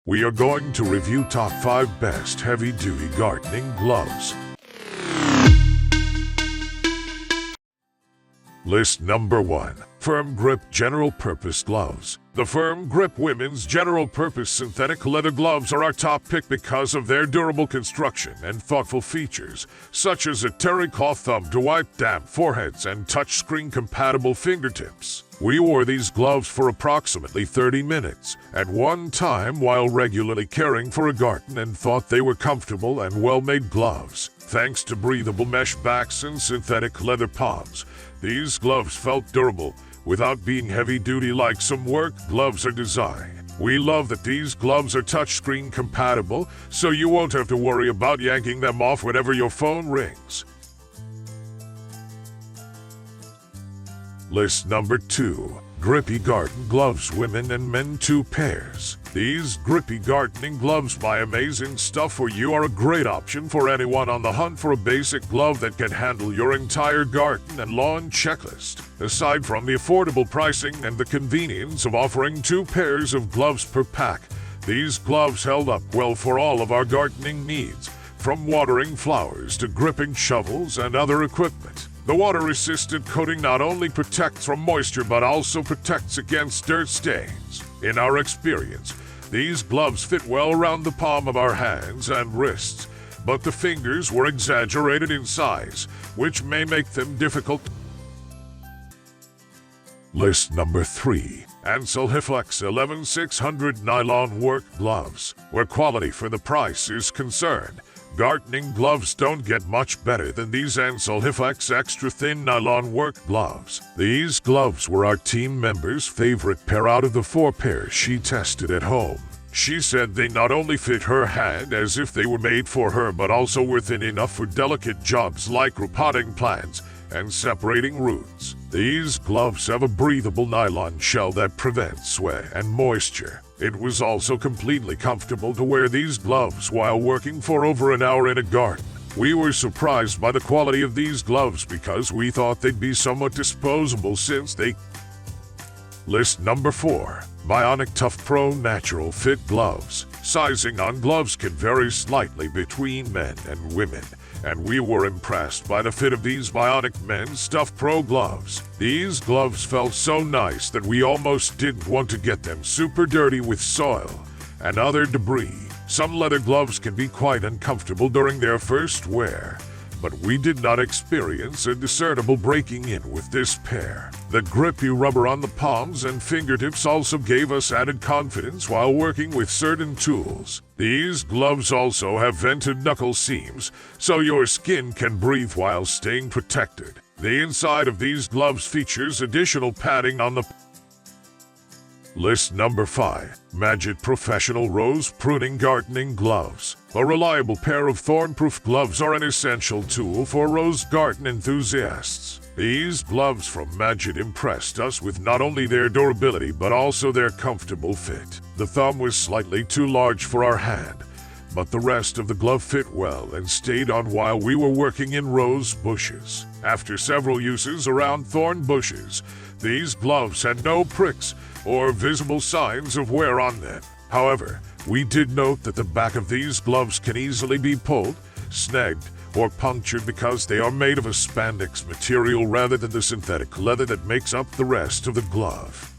We are going to review top 5 best heavy-duty gardening gloves. List number 1. Firm Grip General Purpose Gloves. The Firm Grip Women's General Purpose Synthetic Leather Gloves are our top pick because of their durable construction and thoughtful features, such as a terry cloth thumb to wipe damp foreheads and touchscreen-compatible fingertips. We wore these gloves for approximately 30 minutes at one time while regularly caring for a garden and thought they were comfortable and well-made gloves. Thanks to breathable mesh backs and synthetic leather palms, these gloves felt durable without being heavy-duty like some work gloves are designed. We love that these gloves are touchscreen compatible, so you won't have to worry about yanking them off whenever your phone rings. List number 2. Grippy Garden Gloves Women and Men 2 pairs. These grippy gardening gloves by Amazing Stuff for You are a great option for anyone on the hunt for a basic glove that can handle your entire garden and lawn checklist. Aside from the affordable pricing and the convenience of offering 2 pairs of gloves per pack, these gloves held up well for all of our gardening needs, from watering flowers to gripping shovels and other equipment. The water-resistant coating not only protects from moisture but also protects against dirt stains. In our experience, these gloves fit well around the palm of our hands and wrists, but the fingers were exaggerated in size, which may make them difficult. List number 3. Ansell Hiflex 11600 Nylon Work Gloves. Where quality for the price is concerned, gardening gloves don't get much better than these Ansell Hiflex Extra Thin Nylon Work Gloves. These gloves were our team member's favorite pair out of the 4 pairs she tested at home. She said they not only fit her hand as if they were made for her, but also were thin enough for delicate jobs like repotting plants and separating roots. These gloves have a breathable nylon shell that prevents sweat and moisture. It was also completely comfortable to wear these gloves while working for over an hour in a garden. We were surprised by the quality of these gloves because we thought they'd be somewhat disposable since they... List number 4. Bionic Tough Pro Natural Fit Gloves. Sizing on gloves can vary slightly between men and women, and we were impressed by the fit of these Bionic Men's Tough Pro gloves. These gloves felt so nice that we almost didn't want to get them super dirty with soil and other debris. Some leather gloves can be quite uncomfortable during their first wear, but we did not experience a discernible breaking in with this pair. The grippy rubber on the palms and fingertips also gave us added confidence while working with certain tools. These gloves also have vented knuckle seams, so your skin can breathe while staying protected. The inside of these gloves features additional padding on the... List number 5. Magit Professional Rose Pruning Gardening Gloves. A reliable pair of thorn-proof gloves are an essential tool for rose garden enthusiasts. These gloves from Magit impressed us with not only their durability but also their comfortable fit. The thumb was slightly too large for our hand, but the rest of the glove fit well and stayed on while we were working in rose bushes. After several uses around thorn bushes, these gloves had no pricks or visible signs of wear on them. However, we did note that the back of these gloves can easily be pulled, snagged, or punctured because they are made of a spandex material rather than the synthetic leather that makes up the rest of the glove.